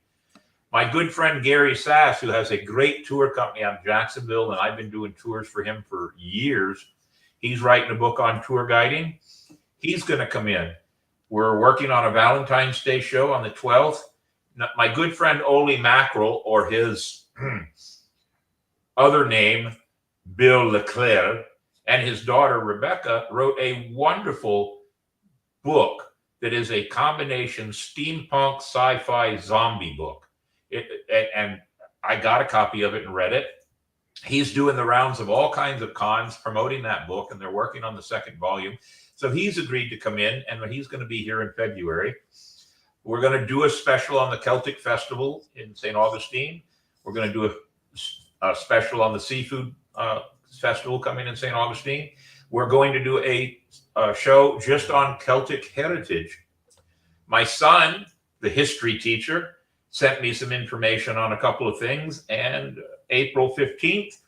My good friend Gary Sass, who has a great tour company out of Jacksonville, and I've been doing tours for him for years. He's writing a book on tour guiding. He's going to come in. We're working on a Valentine's Day show on the 12th. My good friend Oli Mackerel, or his other name, Bill Leclerc, and his daughter Rebecca wrote a wonderful book that is a combination steampunk sci-fi zombie book. And I got a copy of it and read it. He's doing the rounds of all kinds of cons promoting that book, and they're working on the second volume. So he's agreed to come in, and he's going to be here in February. We're going to do a special on the Celtic Festival in St. Augustine. We're going to do a special on the Seafood Festival coming in St. Augustine. We're going to do a show just on Celtic heritage. My son, the history teacher, sent me some information on a couple of things, and April 15th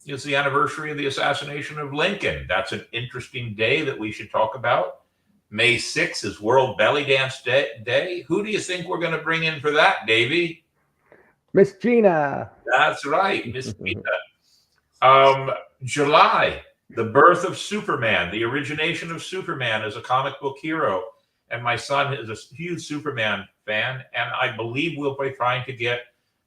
is the anniversary of the assassination of Lincoln. That's an interesting day that we should talk about. May 6th is World Belly Dance Day. Who do you think we're going to bring in for that, Davey? Miss Gina. That's right, Miss Gina. July, the birth of Superman, the origination of Superman as a comic book hero. And my son is a huge Superman fan, and I believe we'll be trying to get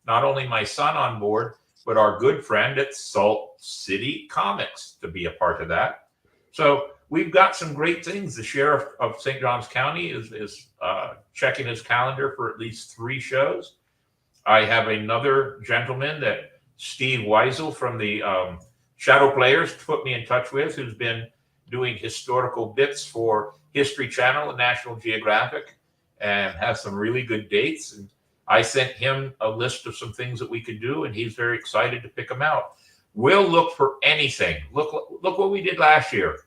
not only my son on board, but our good friend at Salt City Comics to be a part of that. So we've got some great things. The sheriff of St. Johns County is checking his calendar for at least 3 shows. I have another gentleman that Steve Weisel from the Shadow Players put me in touch with, who's been doing historical bits for History Channel and National Geographic, and has some really good dates. And I sent him a list of some things that we could do, and he's very excited to pick them out. We'll look for anything. Look what we did last year.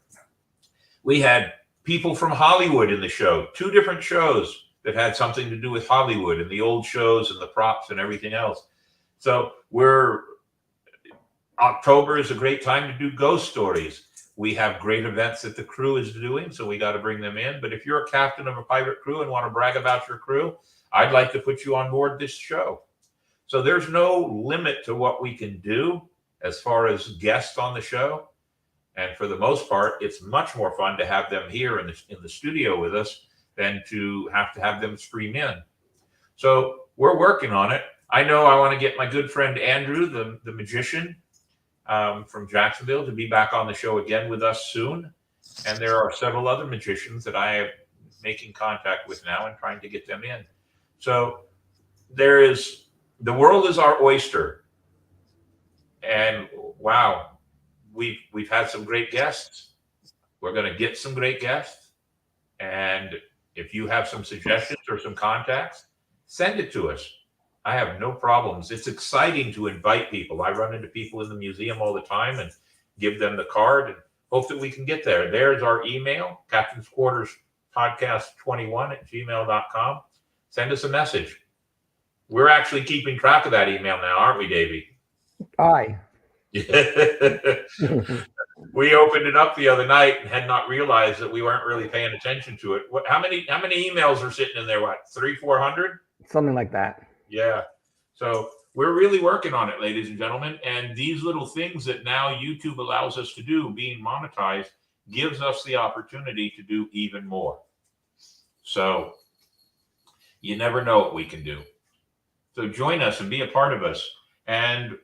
We had people from Hollywood in the show, 2 different shows that had something to do with Hollywood and the old shows and the props and everything else. So October is a great time to do ghost stories. We have great events that the crew is doing, so we got to bring them in. But if you're a captain of a pirate crew and want to brag about your crew, I'd like to put you on board this show. So there's no limit to what we can do as far as guests on the show. And for the most part, it's much more fun to have them here in the studio with us than to have them stream in. So we're working on it. I know I want to get my good friend Andrew, the magician from Jacksonville, to be back on the show again with us soon. And there are several other magicians that I am making contact with now and trying to get them in. So the world is our oyster. And wow, we've had some great guests. We're going to get some great guests. And if you have some suggestions or some contacts, send it to us. I have no problems. It's exciting to invite people. I run into people in the museum all the time and give them the card and hope that we can get there. There's our email, Captain's Quarters Podcast 21@gmail.com. Send us a message. We're actually keeping track of that email now, aren't we, Davey? Aye. We opened it up the other night and had not realized that we weren't really paying attention to it. How many emails are sitting in there? What, 300-400? Something like that. Yeah. So we're really working on it, ladies and gentlemen. And these little things that now YouTube allows us to do, being monetized, gives us the opportunity to do even more. So you never know what we can do. So join us and be a part of us. And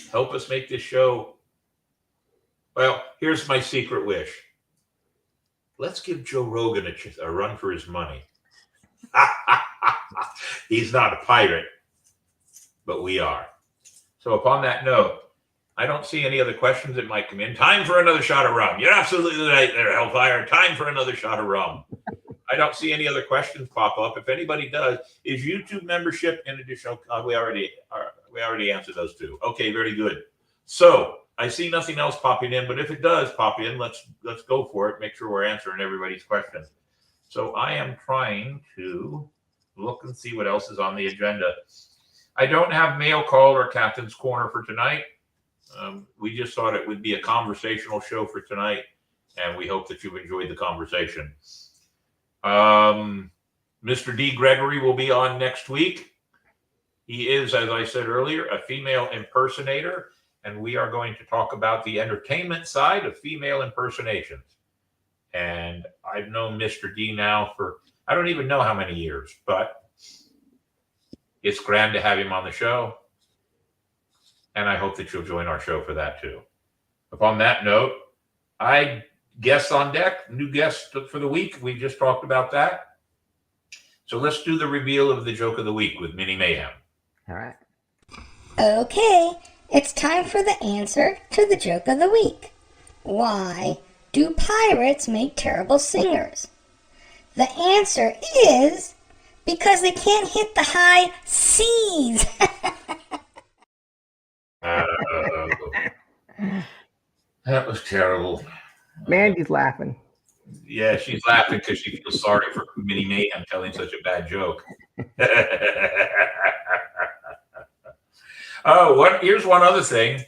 help us make this show. Well, here's my secret wish. Let's give Joe Rogan a run for his money. He's not a pirate, but we are. So upon that note, I don't see any other questions that might come in. Time for another shot of rum. You're absolutely right there, Hellfire. Time for another shot of rum. I don't see any other questions pop up. If anybody does, is YouTube membership an additional? We already answered those 2. Okay, very good. So I see nothing else popping in, but if it does pop in, let's go for it. Make sure we're answering everybody's questions. So I am trying to look and see what else is on the agenda. I don't have mail call or Captain's Corner for tonight. We just thought it would be a conversational show for tonight, and we hope that you've enjoyed the conversation. Mr. D. Gregory will be on next week. He is, as I said earlier, a female impersonator, and we are going to talk about the entertainment side of female impersonations. And I've known Mr. D now for, I don't even know how many years, but it's grand to have him on the show. And I hope that you'll join our show for that too. Upon that note, guests on deck, new guest for the week. We just talked about that. So let's do the reveal of the joke of the week with Minnie Mayhem. All right. Okay, it's time for the answer to the joke of the week. Why do pirates make terrible singers? The answer is because they can't hit the high C's. That was terrible. Mandy's laughing. Yeah, she's laughing because she feels sorry for Minnie Mayhem telling such a bad joke. Here's one other thing.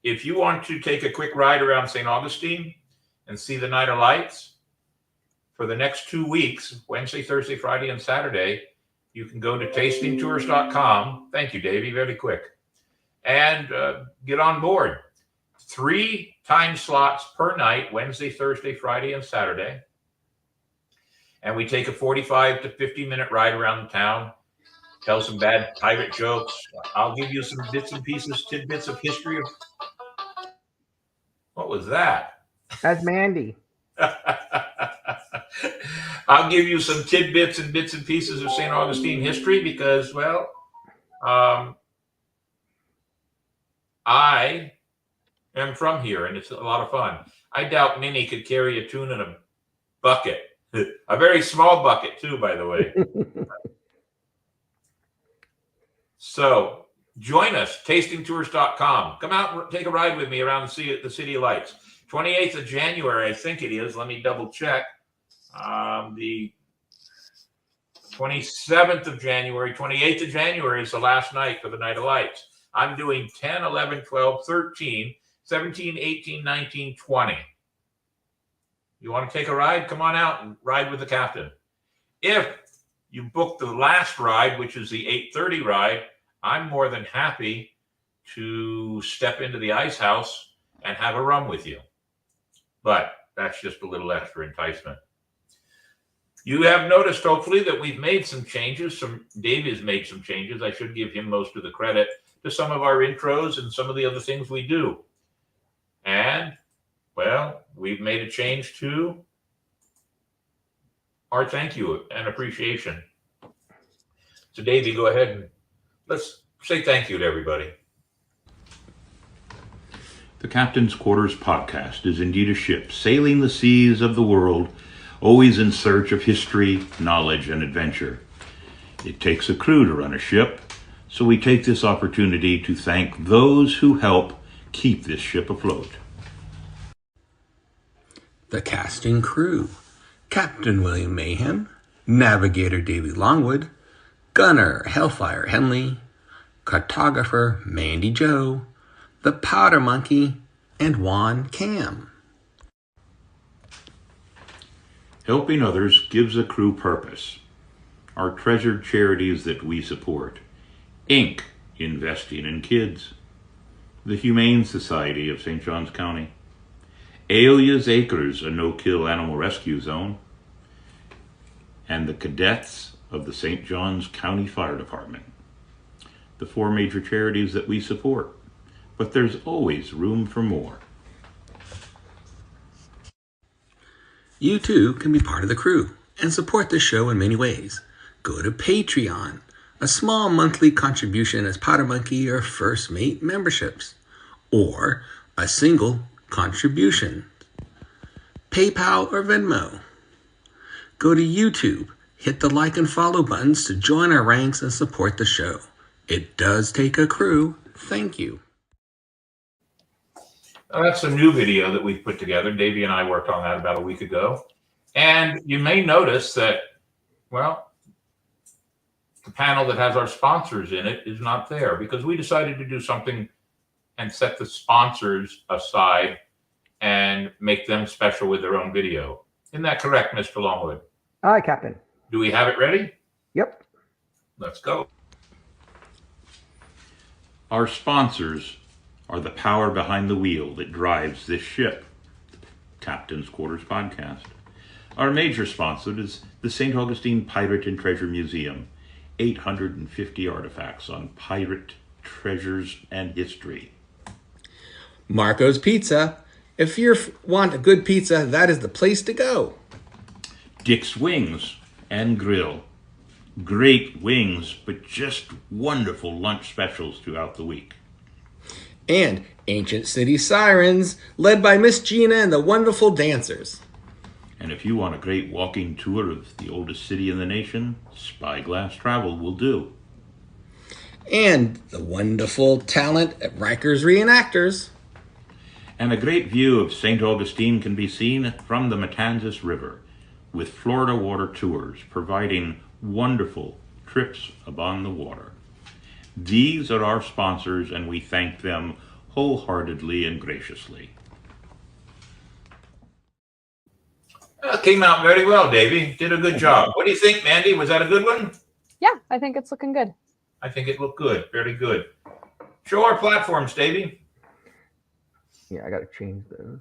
If you want to take a quick ride around St. Augustine and see the Night of Lights, for the next 2 weeks, Wednesday, Thursday, Friday, and Saturday, you can go to tastingtours.com. Thank you, Davey. Very quick. And get on board. 3 time slots per night, Wednesday, Thursday, Friday, and Saturday. And we take a 45 to 50-minute ride around the town, tell some bad pirate jokes. I'll give you some bits and pieces, tidbits of history. What was that? That's Mandy. I'll give you some tidbits and bits and pieces of St. Augustine history because, well, I am from here and it's a lot of fun. I doubt Minnie could carry a tune bucket. A very small bucket, too, by the way. So join us, tastingtours.com. Come out and take a ride with me around the City of Lights. 28th of January, I think it is. Let me double check. The 27th of January, 28th of January is the last night for the Night of Lights. I'm doing 10, 11, 12, 13, 17, 18, 19, 20. You want to take a ride? Come on out and ride with the captain. If you book the last ride, which is the 8:30 ride, I'm more than happy to step into the ice house and have a rum with you. But that's just a little extra enticement. You have noticed, hopefully, that we've made some changes. Dave has made some changes. I should give him most of the credit to some of our intros and some of the other things we do. And, well, we've made a change to our thank you and appreciation. So, Davey, go ahead and let's say thank you to everybody. The Captain's Quarters podcast is indeed a ship sailing the seas of the world, always in search of history, knowledge, and adventure. It takes a crew to run a ship, so we take this opportunity to thank those who help keep this ship afloat. The casting crew: Captain William Mayhem, Navigator Davy Longwood, Gunner Hellfire Henley, Cartographer Mandy Joe, the Powder Monkey, and Juan Cam. Helping others gives a crew purpose. Our treasured charities that we support: Inc., investing in kids; the Humane Society of St. Johns County; Aelia's Acres, a no-kill animal rescue zone; and the Cadets of the St. Johns County Fire Department. The four major charities that we support, but there's always room for more. You too can be part of the crew and support the show in many ways. Go to Patreon. A small monthly contribution as Powder Monkey or First Mate memberships, or a single contribution. PayPal or Venmo. Go to YouTube. Hit the like and follow buttons to join our ranks and support the show. It does take a crew. Thank you. That's a new video that we've put together. Davey and I worked on that about a week ago. And you may notice that, well, the panel that has our sponsors in it is not there because we decided to do something and set the sponsors aside and make them special with their own video. Isn't that correct, Mr. Longwood? Aye, Captain. Do we have it ready? Yep. Let's go. Our sponsors are the power behind the wheel that drives this ship, Captain's Quarters podcast. Our major sponsor is the St. Augustine Pirate and Treasure Museum, 850 artifacts on pirate treasures and history. Marco's Pizza. If you want a good pizza, that is the place to go. Dick's Wings and Grill. Great wings, but just wonderful lunch specials throughout the week. And Ancient City Sirens, led by Miss Gina and the wonderful dancers. And if you want a great walking tour of the oldest city in the nation, Spyglass Travel will do. And the wonderful talent at Rikers Reenactors. And a great view of St. Augustine can be seen from the Matanzas River, with Florida Water Tours providing wonderful trips upon the water. These are our sponsors, and we thank them wholeheartedly and graciously. Came out very well, Davey. Did a good job. What do you think, Mandy? Was that a good one? Yeah, I think it's looking good. I think it looked good. Very good. Show our platforms, Davey. Yeah, I got to change those.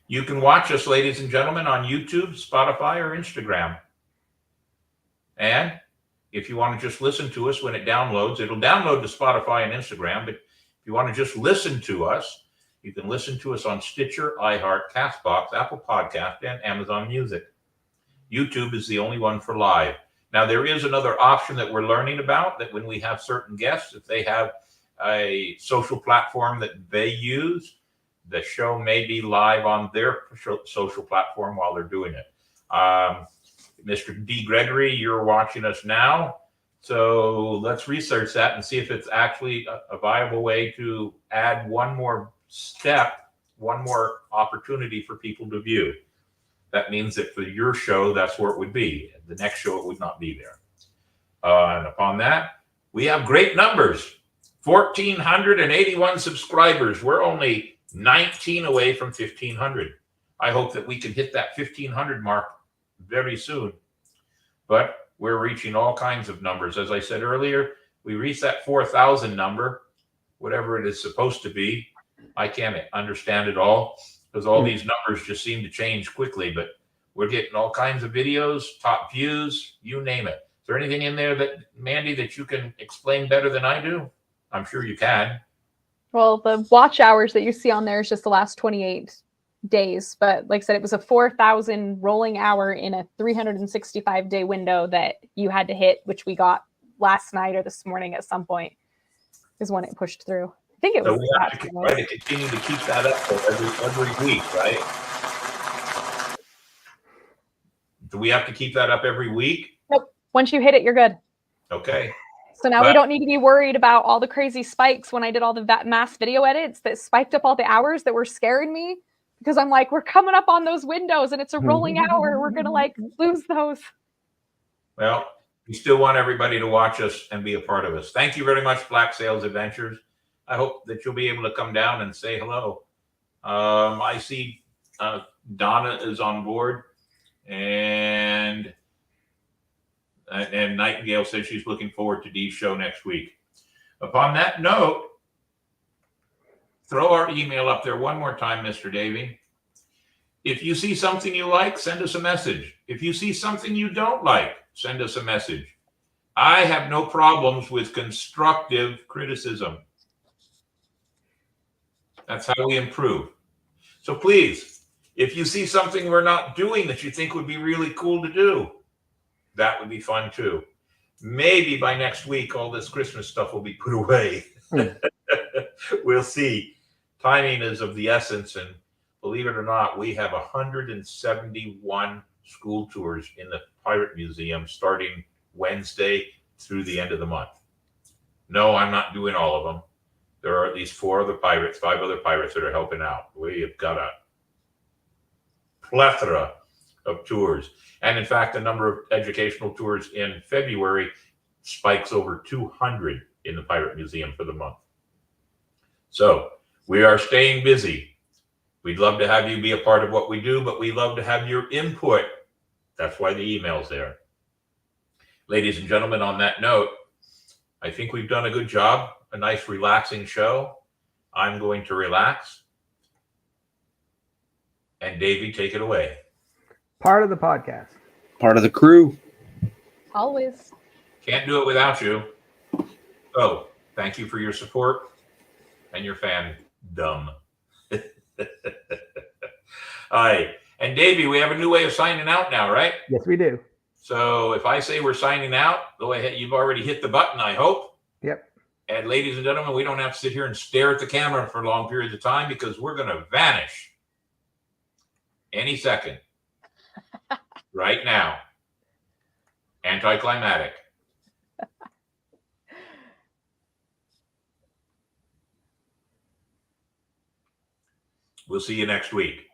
You can watch us, ladies and gentlemen, on YouTube, Spotify, or Instagram. And if you want to just listen to us when it downloads, it'll download to Spotify and Instagram. But if you want to just listen to us, you can listen to us on Stitcher, iHeart, CastBox, Apple Podcast, and Amazon Music. YouTube is the only one for live. Now, there is another option that we're learning about, that when we have certain guests, if they have a social platform that they use, the show may be live on their social platform while they're doing it. Mr. D. Gregory, you're watching us now. So let's research that and see if it's actually a viable way to add one more step, one more opportunity for people to view. That means that for your show, that's where it would be. The next show, it would not be there. And upon that, we have great numbers. 1,481 subscribers. We're only 19 away from 1,500. I hope that we can hit that 1,500 mark very soon. But we're reaching all kinds of numbers. As I said earlier, we reached that 4,000 number, whatever it is supposed to be. I can't understand it all because all these numbers just seem to change quickly, but we're getting all kinds of videos, top views, you name it. Is there anything in there that, Mandy, that you can explain better than I do? I'm sure you can. Well, the watch hours that you see on there is just the last 28 days. But like I said, it was a 4,000 rolling hour in a 365-day window that you had to hit, which we got last night or this morning at some point is when it pushed through. I think it was. So we have to try to continue to keep that up every week, right? Do we have to keep that up every week? Nope. Once you hit it, you're good. Okay. So now we don't need to be worried about all the crazy spikes when I did all the mass video edits that spiked up all the hours that were scaring me, because I'm like, we're coming up on those windows and it's a rolling hour. We're going to like lose those. Well, we still want everybody to watch us and be a part of us. Thank you very much, Black Sails Adventures. I hope that you'll be able to come down and say hello. I see Donna is on board, and Nightingale says she's looking forward to Dee's show next week. Upon that note, throw our email up there one more time, Mr. Davey. If you see something you like, send us a message. If you see something you don't like, send us a message. I have no problems with constructive criticism. That's how we improve. So please, if you see something we're not doing that you think would be really cool to do, that would be fun too. Maybe by next week, all this Christmas stuff will be put away. We'll see. Timing is of the essence. And believe it or not, we have 171 school tours in the Pirate Museum starting Wednesday through the end of the month. No, I'm not doing all of them. There are at least 5 other pirates that are helping out. We have got a plethora of tours. And in fact, the number of educational tours in February spikes over 200 in the Pirate Museum for the month. So we are staying busy. We'd love to have you be a part of what we do, but we love to have your input. That's why the email's there. Ladies and gentlemen, on that note, I think we've done a good job. A nice relaxing show. I'm going to relax. And Davey, take it away. Part of the podcast. Part of the crew. Always. Can't do it without you. So thank you for your support and your fandom. All right. And Davey, we have a new way of signing out now, right? Yes, we do. So if I say we're signing out, go ahead. You've already hit the button, I hope. Yep. And ladies and gentlemen, we don't have to sit here and stare at the camera for long periods of time because we're going to vanish any second. Right now. Anticlimactic. We'll see you next week.